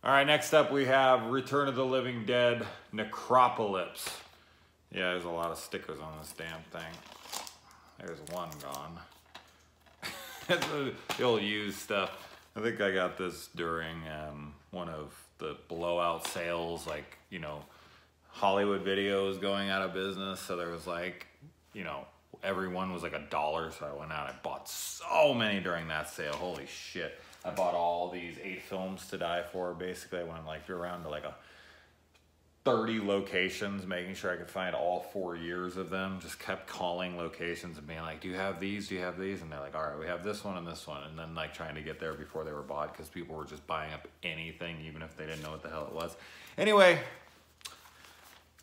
All right, next up we have Return of the Living Dead, Necropolis. Yeah, there's a lot of stickers on this damn thing. There's one gone. The old used stuff. I think I got this during one of the blowout sales, like, you know, Hollywood Videos going out of business. So there was like, you know, everyone was like $1. So I went out and bought so many during that sale. Holy shit. I bought all these 8 films to die for. Basically, I went like around to like 30 locations, making sure I could find all 4 years of them. Just kept calling locations and being like, do you have these? Do you have these? And they're like, all right, we have this one and this one. And then like trying to get there before they were bought because people were just buying up anything, even if they didn't know what the hell it was. Anyway,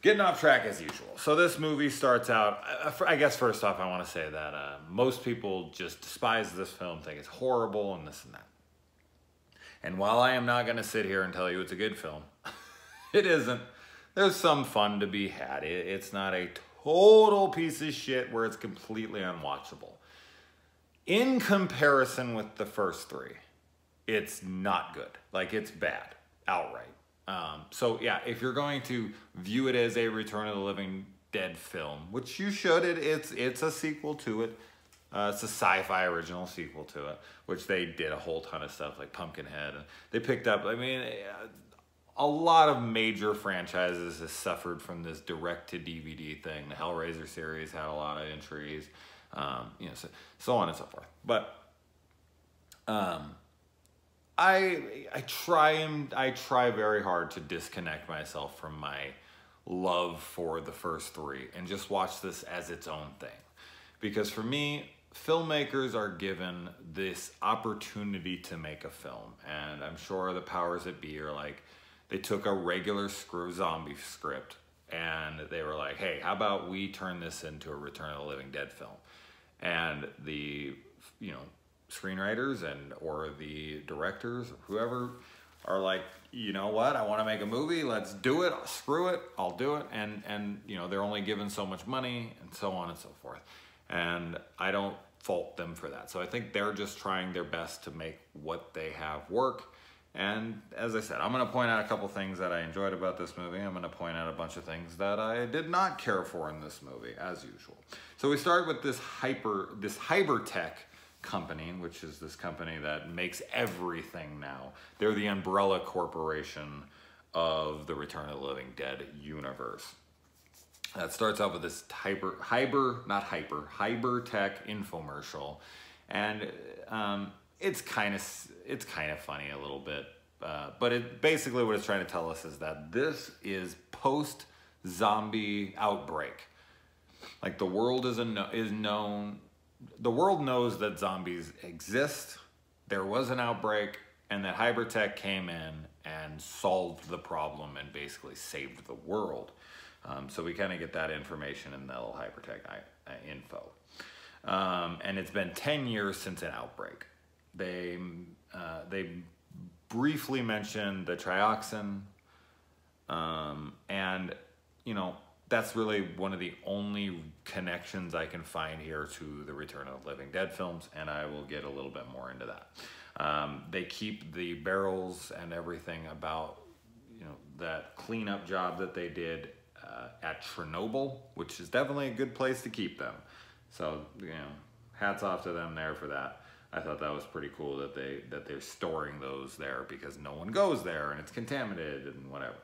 getting off track as usual. So this movie starts out, I guess first off, I want to say that most people just despise this film, think it's horrible and this and that. And while I am not going to sit here and tell you it's a good film, it isn't. There's some fun to be had. It's not a total piece of shit where it's completely unwatchable. In comparison with the first 3, it's not good. Like, it's bad, outright. So yeah, if you're going to view it as a Return of the Living Dead film, which you should, it's a sequel to it. It's a sci-fi original sequel to it, which they did a whole ton of stuff like Pumpkinhead. And they picked up, I mean, a lot of major franchises have suffered from this direct-to-DVD thing. The Hellraiser series had a lot of entries, you know, so on and so forth. But I try very hard to disconnect myself from my love for the first 3 and just watch this as its own thing. Because for me, filmmakers are given this opportunity to make a film, and I'm sure the powers that be are like, they took a regular zombie script and they were like, hey, how about we turn this into a Return of the Living Dead film? And the, you know, screenwriters or the directors, or whoever, are like, you know what, I want to make a movie, let's do it, screw it, I'll do it. And you know, they're only given so much money and so on and so forth. And I don't fault them for that. So I think they're just trying their best to make what they have work. And as I said, I'm going to point out a couple things that I enjoyed about this movie. I'm going to point out a bunch of things that I did not care for in this movie, as usual. So we start with this Hybertech company, which is this company that makes everything now. They're the umbrella corporation of the Return of the Living Dead universe. That starts off with this Hybertech infomercial, and it's kind of funny a little bit, but basically what it's trying to tell us is that this is post-zombie outbreak. Like, the world the world knows that zombies exist. There was an outbreak, and that Hybertech came in and solved the problem and basically saved the world. So we kind of get that information in the little Hybertech info. And it's been 10 years since an outbreak. They briefly mentioned the trioxin, and you know, that's really one of the only connections I can find here to the Return of the Living Dead films, and I will get a little bit more into that. They keep the barrels and everything about, you know, that cleanup job that they did at Chernobyl, which is definitely a good place to keep them. So, you know, hats off to them there for that. I thought that was pretty cool that they're storing those there, because no one goes there and it's contaminated and whatever.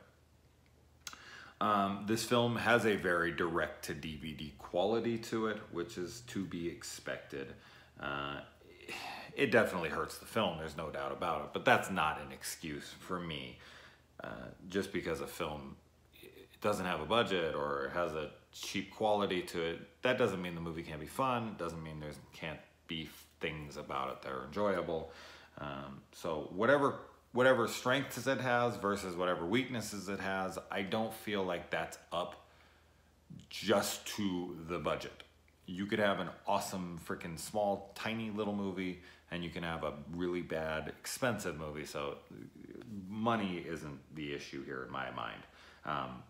This film has a very direct-to-DVD quality to it, which is to be expected. It definitely hurts the film, there's no doubt about it, but that's not an excuse for me. Just because a film doesn't have a budget or has a cheap quality to it, that doesn't mean the movie can't be fun, doesn't mean there can't be things about it that are enjoyable. So whatever strengths it has versus whatever weaknesses it has, I don't feel like that's up just to the budget. You could have an awesome freaking small tiny little movie, and you can have a really bad expensive movie. So money isn't the issue here in my mind.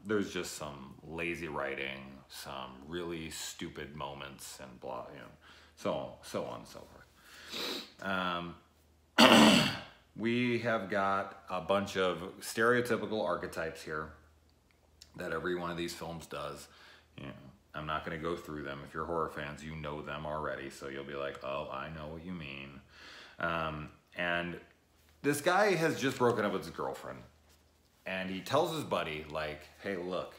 There's just some lazy writing, some really stupid moments, and blah, you know, so on and so forth. we have got a bunch of stereotypical archetypes here that every one of these films does. You know, I'm not going to go through them. If you're horror fans, you know them already, so you'll be like, oh, I know what you mean. And this guy has just broken up with his girlfriend, and he tells his buddy, like, hey, look,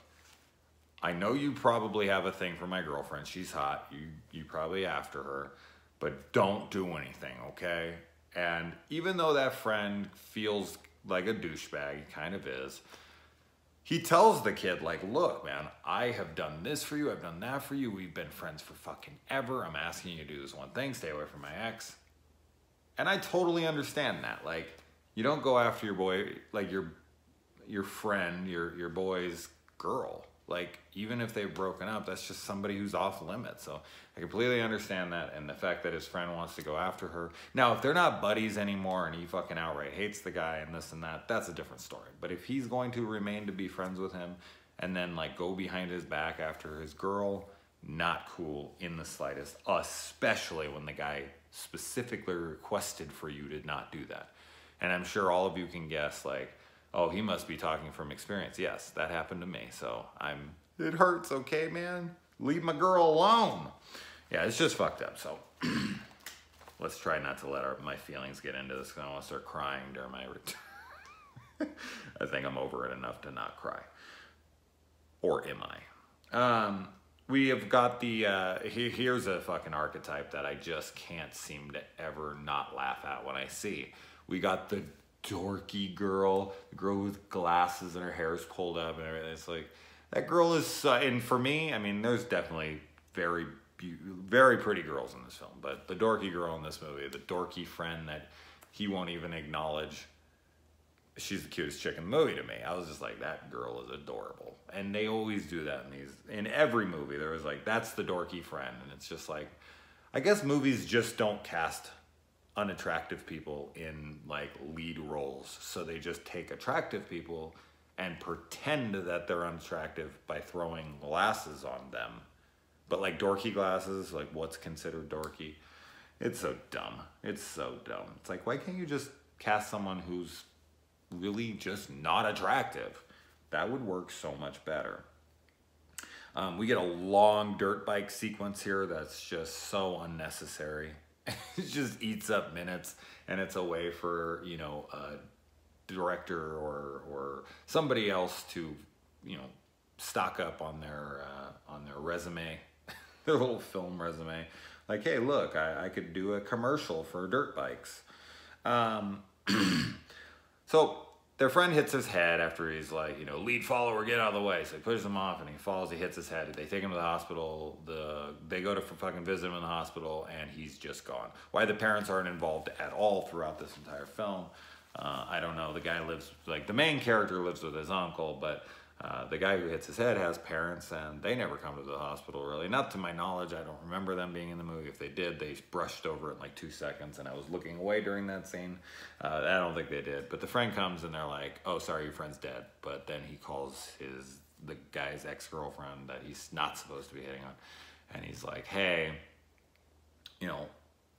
I know you probably have a thing for my girlfriend. She's hot. You probably after her, but don't do anything, okay? And even though that friend feels like a douchebag, he kind of is, he tells the kid, like, look, man, I have done this for you. I've done that for you. We've been friends for fucking ever. I'm asking you to do this one thing. Stay away from my ex. And I totally understand that. Like, you don't go after your boy, like your friend, your boy's girl. Like, even if they've broken up, that's just somebody who's off limits. So I completely understand that. And the fact that his friend wants to go after her. Now, if they're not buddies anymore and he fucking outright hates the guy and this and that, that's a different story. But if he's going to remain to be friends with him and then like go behind his back after his girl, not cool in the slightest, especially when the guy specifically requested for you to not do that. And I'm sure all of you can guess, like, oh, he must be talking from experience. Yes, that happened to me. So it hurts, okay, man? Leave my girl alone. Yeah, it's just fucked up. So let's try not to let my feelings get into this because I want to start crying during my return. I think I'm over it enough to not cry. Or am I? We have got here's a fucking archetype that I just can't seem to ever not laugh at when I see. We got the dorky girl, the girl with glasses and her hair's pulled up and everything. It's like, that girl is, and for me, I mean, there's definitely very pretty girls in this film, but the dorky girl in this movie, the dorky friend that he won't even acknowledge, she's the cutest chick in the movie to me. I was just like, that girl is adorable. And they always do that in every movie. There was like, that's the dorky friend. And it's just like, I guess movies just don't cast unattractive people in like lead roles. So they just take attractive people and pretend that they're unattractive by throwing glasses on them. But like dorky glasses, like what's considered dorky? It's so dumb. It's so dumb. It's like, why can't you just cast someone who's really just not attractive? That would work so much better. We get a long dirt bike sequence here that's just so unnecessary. It just eats up minutes, and it's a way for, you know, a director or somebody else to, you know, stock up on their resume, their little film resume. Like, hey, look, I could do a commercial for dirt bikes. So their friend hits his head after he's like, you know, lead follower, get out of the way. So he pushes him off and he falls, he hits his head. They take him to the hospital. They go to fucking visit him in the hospital and he's just gone. Why the parents aren't involved at all throughout this entire film, I don't know. The guy lives, like the main character lives with his uncle, but the guy who hits his head has parents and they never come to the hospital really. Not to my knowledge, I don't remember them being in the movie. If they did, they brushed over it in like 2 seconds and I was looking away during that scene. I don't think they did. But the friend comes and they're like, oh, sorry, your friend's dead. But then he calls the guy's ex-girlfriend that he's not supposed to be hitting on. And he's like, hey, you know,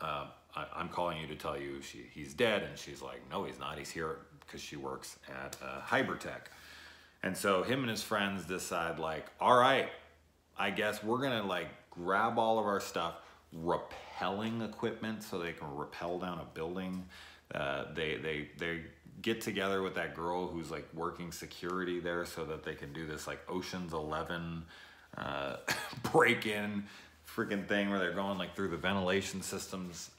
I'm calling you to tell you he's dead. And she's like, no, he's not. He's here because she works at Hybertech. And so him and his friends decide like, all right, I guess we're gonna like grab all of our stuff, rappelling equipment so they can rappel down a building. They get together with that girl who's like working security there so that they can do this like Ocean's 11 break-in freaking thing where they're going like through the ventilation systems.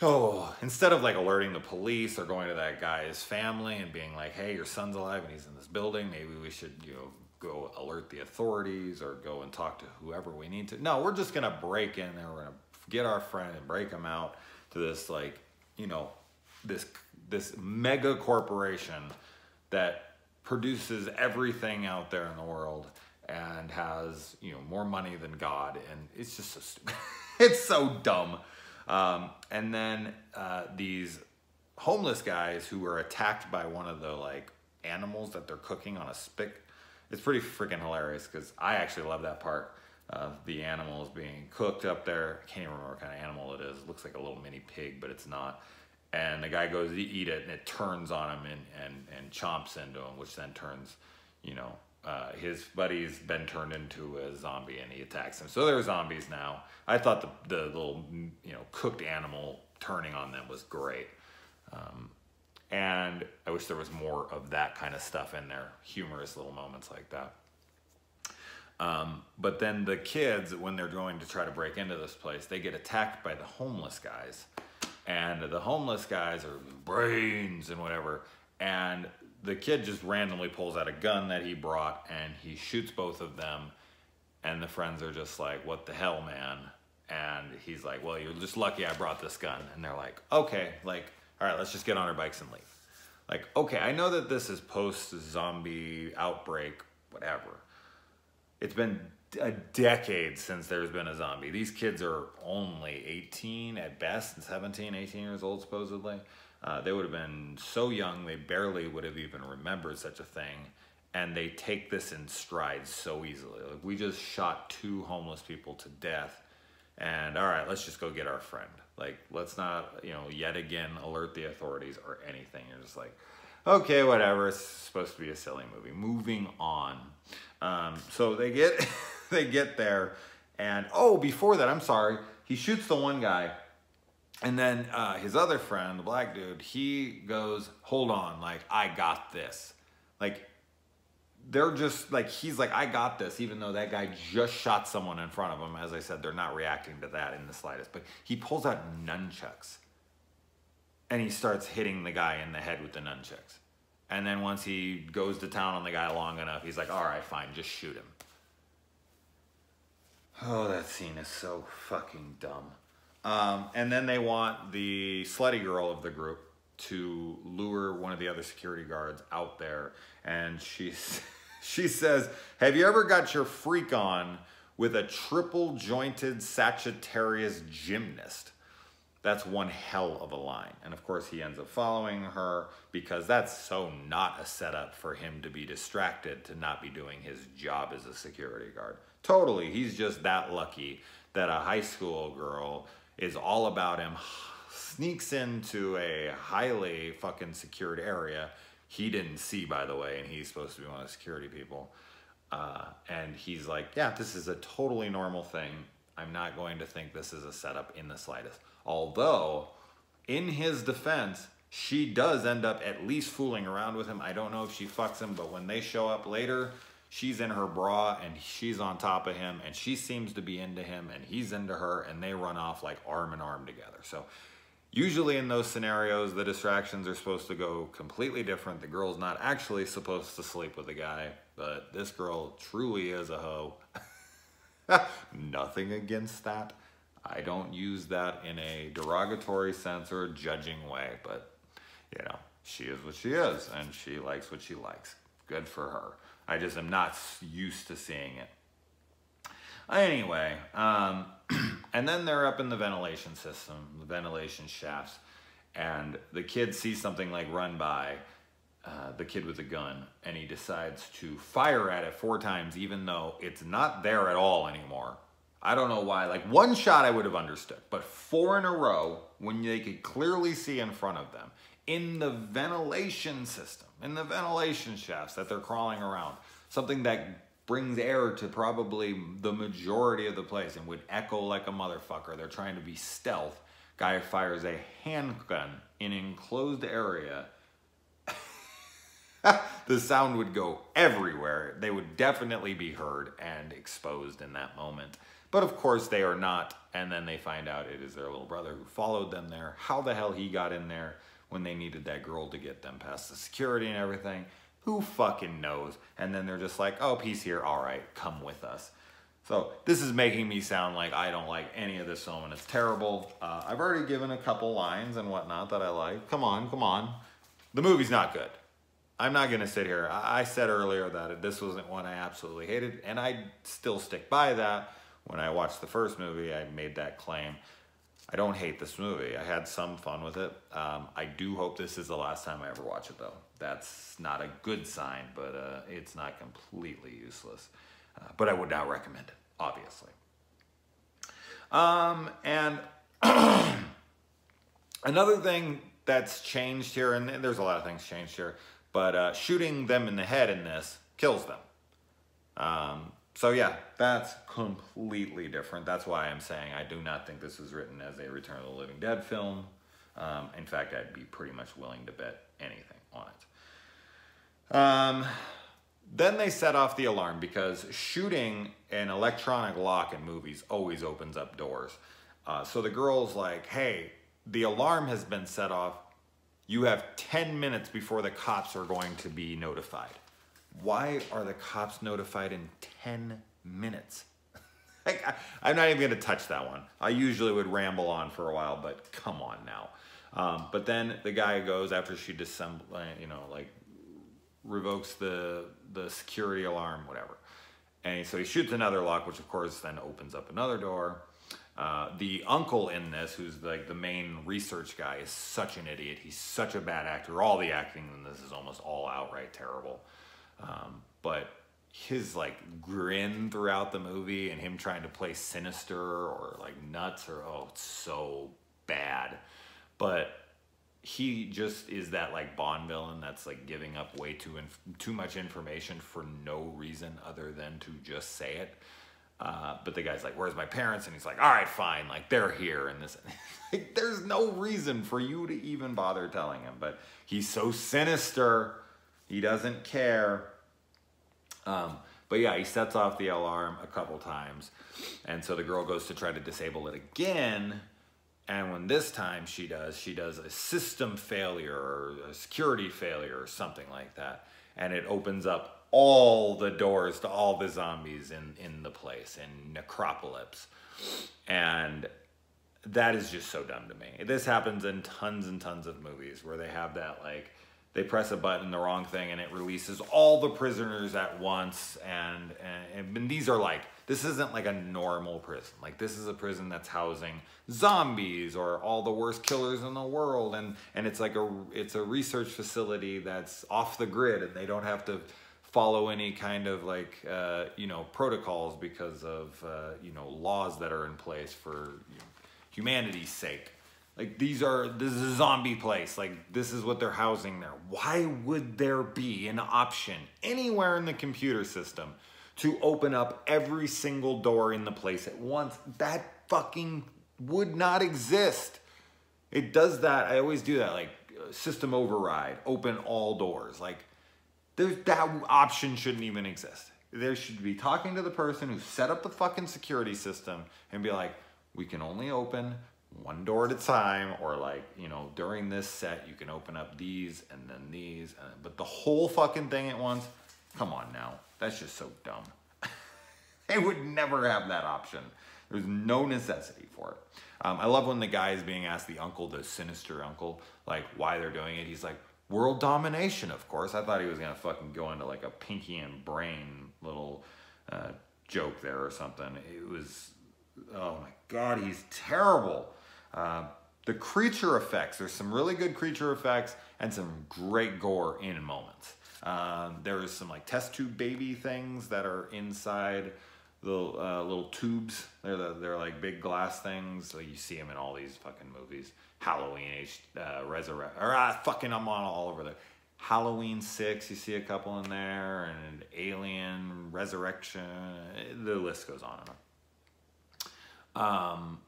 Oh, instead of like alerting the police or going to that guy's family and being like, hey, your son's alive and he's in this building, maybe we should, you know, go alert the authorities or go and talk to whoever we need to. No, we're just going to break in there. We're going to get our friend and break him out to this like, you know, this mega corporation that produces everything out there in the world and has, you know, more money than God. And it's just so stupid. It's so dumb. And then these homeless guys who were attacked by one of the like animals that they're cooking on a spit. It's pretty freaking hilarious because I actually love that part of the animals being cooked up there. I can't even remember what kind of animal it is. It looks like a little mini pig, but it's not. and the guy goes to eat it, and it turns on him and chomps into him, which then turns, you know, his buddy's been turned into a zombie, and he attacks him. So they're zombies now. I thought the little, you know, cooked animal turning on them was great. And I wish there was more of that kind of stuff in there, humorous little moments like that. But then the kids, when they're going to try to break into this place, they get attacked by the homeless guys. And the homeless guys are brains and whatever. And the kid just randomly pulls out a gun that he brought, and he shoots both of them. And the friends are just like, what the hell, man? And he's like, well, you're just lucky I brought this gun. And they're like, okay, like, all right, let's just get on our bikes and leave. Like, okay, I know that this is post-zombie outbreak, whatever. It's been a decade since there's been a zombie. These kids are only 18 at best, and 17, 18 years old, supposedly. They would have been so young, they barely would have even remembered such a thing. And they take this in stride so easily. Like, we just shot 2 homeless people to death. And all right, let's just go get our friend. Like, let's not, you know, yet again alert the authorities or anything. You're just like, okay, whatever. It's supposed to be a silly movie. Moving on. So they get they get there, and oh, before that, I'm sorry, he shoots the one guy, and then his other friend, the black dude, he goes, hold on, like, I got this. Like, they're just like, he's like, I got this, even though that guy just shot someone in front of him. As I said, they're not reacting to that in the slightest, but he pulls out nunchucks, and he starts hitting the guy in the head with the nunchucks. And then once he goes to town on the guy long enough, he's like, all right, fine, just shoot him. Oh, that scene is so fucking dumb. And then they want the slutty girl of the group to lure one of the other security guards out there. And she says, have you ever got your freak on with a triple-jointed Sagittarius gymnast? That's one hell of a line. And of course he ends up following her, because that's so not a setup for him to be distracted, to not be doing his job as a security guard. Totally, he's just that lucky that a high school girl is all about him, sneaks into a highly fucking secured area he didn't see, by the way, and he's supposed to be one of the security people. And he's like, yeah, this is a totally normal thing. I'm not going to think this is a setup in the slightest. Although, in his defense, she does end up at least fooling around with him. I don't know if she fucks him, but when they show up later, she's in her bra and she's on top of him, and she seems to be into him and he's into her, and they run off like arm in arm together. So usually in those scenarios, the distractions are supposed to go completely different. The girl's not actually supposed to sleep with the guy, but this girl truly is a hoe. Nothing against that. I don't use that in a derogatory sense or a judging way, but, you know, she is what she is, and she likes what she likes. Good for her. I just am not used to seeing it. Anyway, and then they're up in the ventilation system, the ventilation shafts, and the kid sees something like run by, the kid with the gun, and he decides to fire at it 4 times, even though it's not there at all anymore. I don't know why. Like, 1 shot I would have understood, but 4 in a row, when they could clearly see in front of them, in the ventilation system, in the ventilation shafts that they're crawling around, something that brings air to probably the majority of the place and would echo like a motherfucker. They're trying to be stealth. Guy fires a handgun in an enclosed area. The sound would go everywhere. They would definitely be heard and exposed in that moment. But of course they are not, and then they find out it is their little brother who followed them there. How the hell he got in there when they needed that girl to get them past the security and everything, who fucking knows? And then they're just like, oh, he's here, all right, come with us. So this is making me sound like I don't like any of this film and it's terrible. I've already given a couple lines and whatnot that I like. Come on, come on. The movie's not good. I'm not gonna sit here. I said earlier that this wasn't one I absolutely hated, and I still stick by that. When I watched the first movie, I made that claim. I don't hate this movie. I had some fun with it. I do hope this is the last time I ever watch it, though. That's not a good sign, but it's not completely useless. But I would not recommend it, obviously. And another thing that's changed here, and there's a lot of things changed here, but shooting them in the head in this kills them. So yeah, that's completely different. That's why I'm saying I do not think this was written as a Return of the Living Dead film. In fact, I'd be pretty much willing to bet anything on it. Then they set off the alarm because shooting an electronic lock in movies always opens up doors. So the girl's like, hey, the alarm has been set off. You have 10 minutes before the cops are going to be notified. Why are the cops notified in 10 minutes? Like, I'm not even going to touch that one. I usually would ramble on for a while, but come on now. But then the guy goes, after she revokes the security alarm, whatever. And so he shoots another lock, which of course then opens up another door. The uncle in this, who's like the main research guy, is such an idiot. He's such a bad actor. All the acting in this is almost all outright terrible. But his like grin throughout the movie and him trying to play sinister or like nuts it's so bad. But he just is that like Bond villain that's like giving up way too much information for no reason other than to just say it. But the guy's like, where's my parents? And he's like, all right, fine. Like, they're here. And this, like, there's no reason for you to even bother telling him. But he's so sinister. He doesn't care. But yeah, he sets off the alarm a couple times. And so the girl goes to try to disable it again. And when this time she does a system failure or a security failure or something like that. And it opens up all the doors to all the zombies in the place, in Necropolis. And that is just so dumb to me. This happens in tons and tons of movies where they have that, like, they press a button, the wrong thing, and it releases all the prisoners at once. And these are like, this isn't like a normal prison. Like, this is a prison that's housing zombies or all the worst killers in the world. And it's like it's a research facility that's off the grid, and they don't have to follow any kind of like, protocols because of, laws that are in place for humanity's sake. Like, this is a zombie place. Like, this is what they're housing there. Why would there be an option anywhere in the computer system to open up every single door in the place at once? That fucking would not exist. It does that. I always do that, like, system override, open all doors. Like, that option shouldn't even exist. There should be talking to the person who set up the fucking security system and be like, we can only open one door at a time, or like, during this set, you can open up these and then these, but the whole fucking thing at once, come on now. That's just so dumb. They would never have that option. There's no necessity for it. I love when the guy is being asked, the uncle, the sinister uncle, like why they're doing it. He's like, world domination, of course. I thought he was gonna fucking go into like a Pinky and Brain little joke there or something. It was, oh my God, he's terrible. The creature effects, there's some really good creature effects and some great gore in moments. There is some like test tube baby things that are inside the little tubes. They're like big glass things. So you see them in all these fucking movies. Halloween, I'm on all over there. Halloween 6, you see a couple in there, and Alien, Resurrection, the list goes on and on.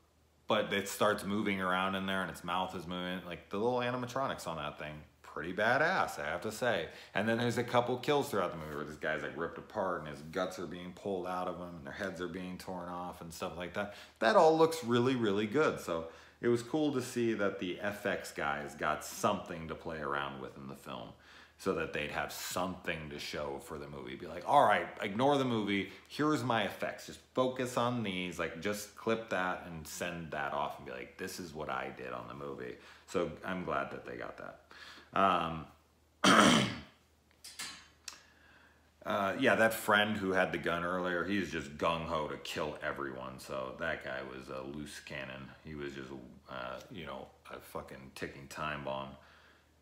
But it starts moving around in there, and its mouth is moving. Like, the little animatronics on that thing, pretty badass, I have to say. And then there's a couple kills throughout the movie where this guy's like ripped apart, and his guts are being pulled out of him, and their heads are being torn off, and stuff like that. That all looks really, really good. So it was cool to see that the FX guys got something to play around with in the film, so that they'd have something to show for the movie. Be like, all right, ignore the movie. Here's my effects. Just focus on these. Like, just clip that and send that off and be like, this is what I did on the movie. So I'm glad that they got that. Yeah, that friend who had the gun earlier, he's just gung-ho to kill everyone. So that guy was a loose cannon. He was just, a fucking ticking time bomb.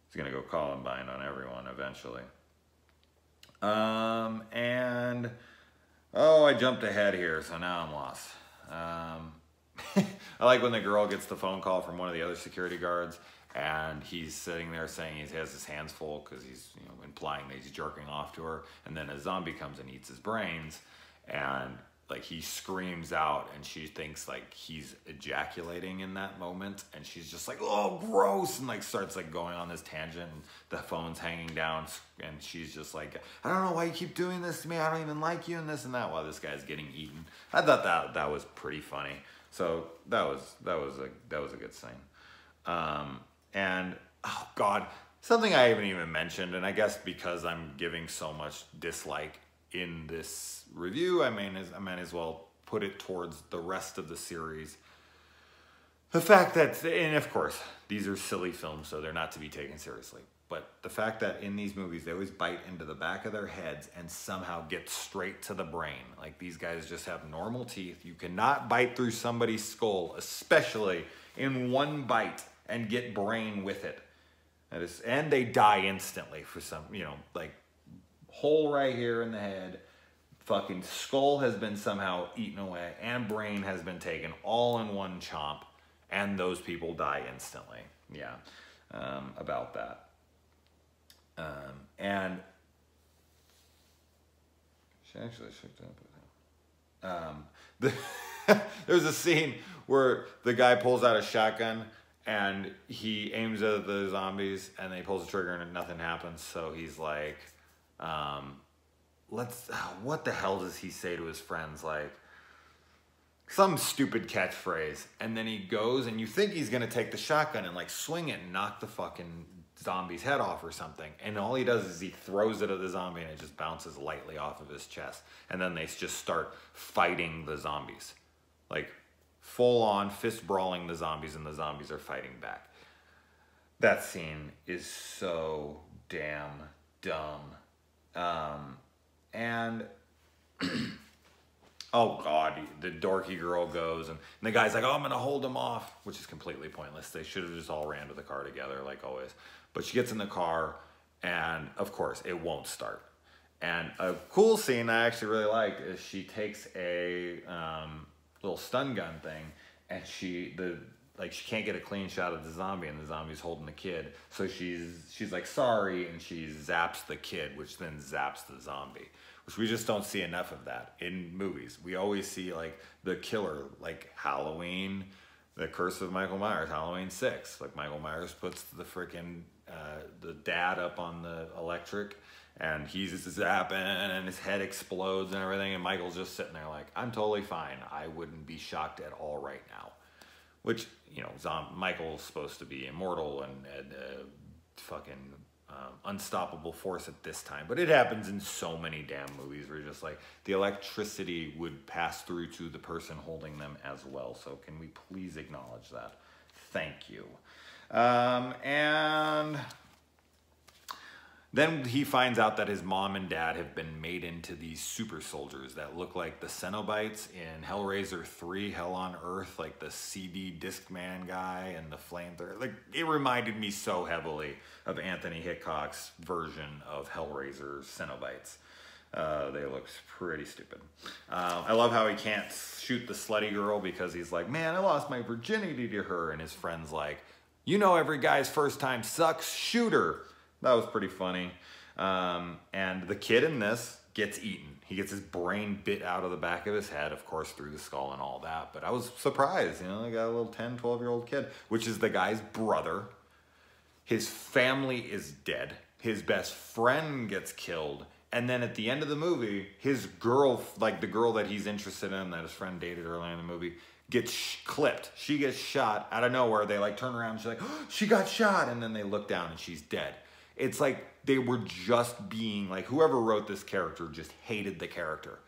He's gonna go Columbine on everyone eventually. I jumped ahead here, so now I'm lost. I like when the girl gets the phone call from one of the other security guards, and he's sitting there saying he has his hands full because he's, you know, implying that he's jerking off to her, and then a zombie comes and eats his brains, and like he screams out, and she thinks like he's ejaculating in that moment, and she's just like, oh gross, and like starts like going on this tangent, and the phone's hanging down, and she's just like, I don't know why you keep doing this to me, I don't even like you, and this and that, while this guy's getting eaten. I thought that was pretty funny. So that was a good scene. And oh god, something I haven't even mentioned, and I guess because I'm giving so much dislike in this review, I might as well put it towards the rest of the series. The fact that, and of course, these are silly films, so they're not to be taken seriously, but the fact that in these movies, they always bite into the back of their heads and somehow get straight to the brain. Like, these guys just have normal teeth. You cannot bite through somebody's skull, especially in one bite, and get brain with it. And they die instantly for some, you know, like, hole right here in the head, fucking skull has been somehow eaten away, and brain has been taken all in one chomp, and those people die instantly. Yeah, about that. And she actually shook up with him. There's a scene where the guy pulls out a shotgun and he aims at the zombies, and then he pulls the trigger and nothing happens. So he's like, what the hell does he say to his friends? Like, some stupid catchphrase. And then he goes, and you think he's going to take the shotgun and like swing it and knock the fucking zombie's head off or something. And all he does is he throws it at the zombie, and it just bounces lightly off of his chest. And then they just start fighting the zombies. Like, full on fist brawling the zombies, and the zombies are fighting back. That scene is so damn dumb. And oh god, the dorky girl goes, and the guy's like, oh, I'm gonna hold him off, which is completely pointless. They should have just all ran to the car together like always. But she gets in the car, and of course it won't start. And a cool scene I actually really liked is she takes a little stun gun thing, and she can't get a clean shot of the zombie, and the zombie's holding the kid. So she's like, sorry, and she zaps the kid, which then zaps the zombie, which we just don't see enough of that in movies. We always see like the killer, like Halloween, The Curse of Michael Myers, Halloween 6. Like, Michael Myers puts the freaking the dad up on the electric, and he's zapping, and his head explodes and everything, and Michael's just sitting there like, I'm totally fine. I wouldn't be shocked at all right now. Which, you know, Michael's supposed to be immortal and fucking unstoppable force at this time. But it happens in so many damn movies where you're just like, the electricity would pass through to the person holding them as well. So can we please acknowledge that? Thank you. And then he finds out that his mom and dad have been made into these super soldiers that look like the Cenobites in Hellraiser 3, Hell on Earth, like the CD Discman guy and the flamethrower. Like, it reminded me so heavily of Anthony Hitchcock's version of Hellraiser Cenobites. They look pretty stupid. I love how he can't shoot the slutty girl because he's like, man, I lost my virginity to her. And his friend's like, you know, every guy's first time sucks, shoot her. That was pretty funny. And the kid in this gets eaten. He gets his brain bit out of the back of his head, of course, through the skull and all that. But I was surprised, you know, they got a little 10, 12-year-old kid, which is the guy's brother. His family is dead. His best friend gets killed. And then at the end of the movie, his girl, like the girl that he's interested in, that his friend dated earlier in the movie, gets clipped. She gets shot out of nowhere. They like turn around and she's like, oh, she got shot. And then they look down and she's dead. It's like they were just being like, whoever wrote this character just hated the character.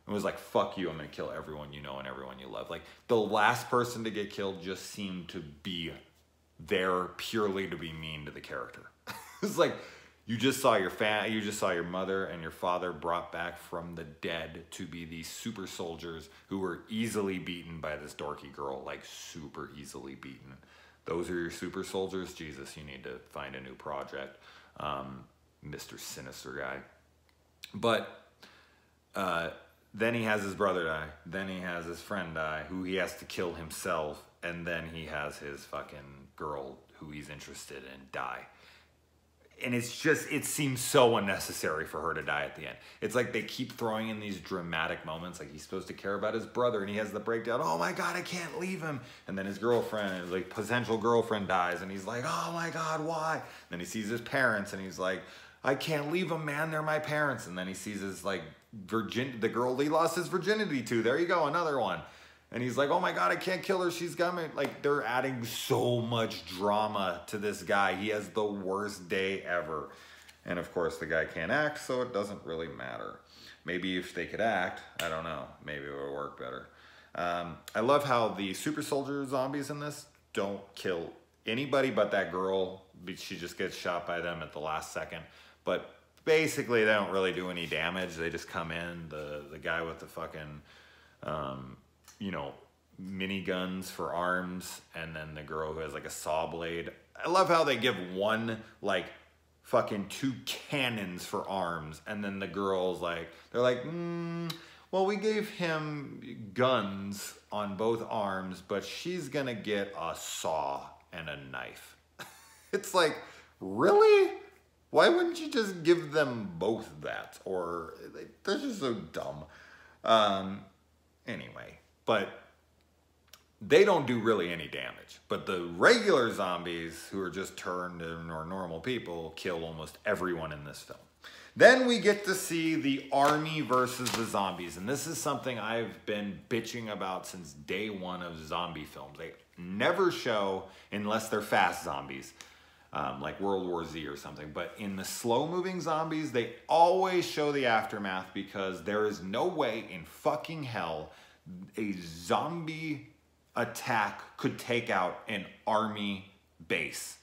It was like, fuck you, I'm gonna kill everyone you know and everyone you love. Like, the last person to get killed just seemed to be there purely to be mean to the character. It's like, you just saw your mother and your father brought back from the dead to be these super soldiers who were easily beaten by this dorky girl, like super easily beaten. Those are your super soldiers? Jesus, you need to find a new project. Mr. Sinister guy. But then he has his brother die. Then he has his friend die, who he has to kill himself. and then he has his fucking girl who he's interested in die. And it's just, it seems so unnecessary for her to die at the end. It's like they keep throwing in these dramatic moments, like he's supposed to care about his brother and he has the breakdown, oh my God, I can't leave him. And then his girlfriend, his like potential girlfriend dies and he's like, oh my God, why? And then he sees his parents and he's like, I can't leave them, man, they're my parents. And then he sees his like the girl he lost his virginity to, there you go, another one. And he's like, oh my God, I can't kill her. She's got me. Like, they're adding so much drama to this guy. He has the worst day ever. And of course, the guy can't act, so it doesn't really matter. Maybe if they could act, I don't know. Maybe it would work better. I love how the super soldier zombies in this don't kill anybody but that girl. She just gets shot by them at the last second. But basically, they don't really do any damage. They just come in. The guy with the fucking... you know, miniguns for arms, and then the girl who has like a saw blade. I love how they give one like fucking 2 cannons for arms, and then the girl's like, they're like, well, we gave him guns on both arms, but she's gonna get a saw and a knife. It's like, really? Why wouldn't you just give them both that? Or they're just so dumb. Anyway. But they don't do really any damage. But the regular zombies, who are just turned into normal people, kill almost everyone in this film. Then we get to see the army versus the zombies. And this is something I've been bitching about since day one of zombie films. They never show, unless they're fast zombies, like World War Z or something. But in the slow-moving zombies, they always show the aftermath, because there is no way in fucking hell a zombie attack could take out an army base,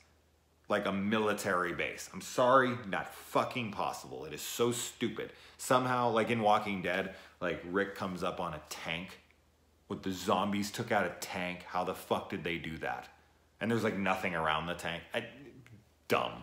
like a military base. I'm sorry, not fucking possible. It is so stupid. Somehow, like in Walking Dead, like Rick comes up on a tank with the zombies took out a tank. How the fuck did they do that? And there's like nothing around the tank. Dumb,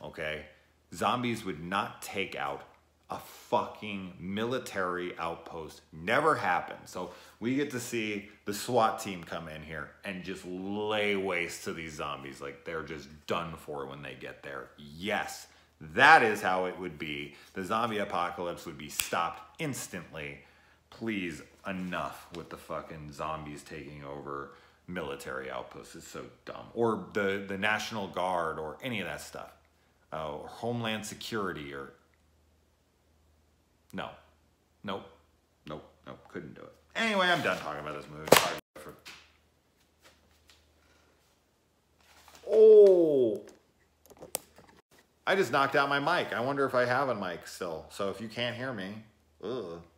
okay? Zombies would not take out a fucking military outpost. Never happened. So we get to see the SWAT team come in here and just lay waste to these zombies. Like, they're just done for when they get there. Yes, that is how it would be. The zombie apocalypse would be stopped instantly. Please, enough with the fucking zombies taking over military outposts. It's so dumb. Or the National Guard or any of that stuff. Or Homeland Security or... No. Nope. Couldn't do it. Anyway, I'm done talking about this movie. Oh! I just knocked out my mic. I wonder if I have a mic still. So if you can't hear me,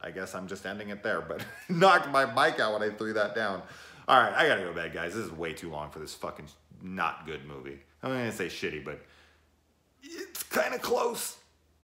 I guess I'm just ending it there. But knocked my mic out when I threw that down. All right, I gotta go to bed, guys. This is way too long for this fucking not good movie. I'm not gonna say shitty, but it's kind of close.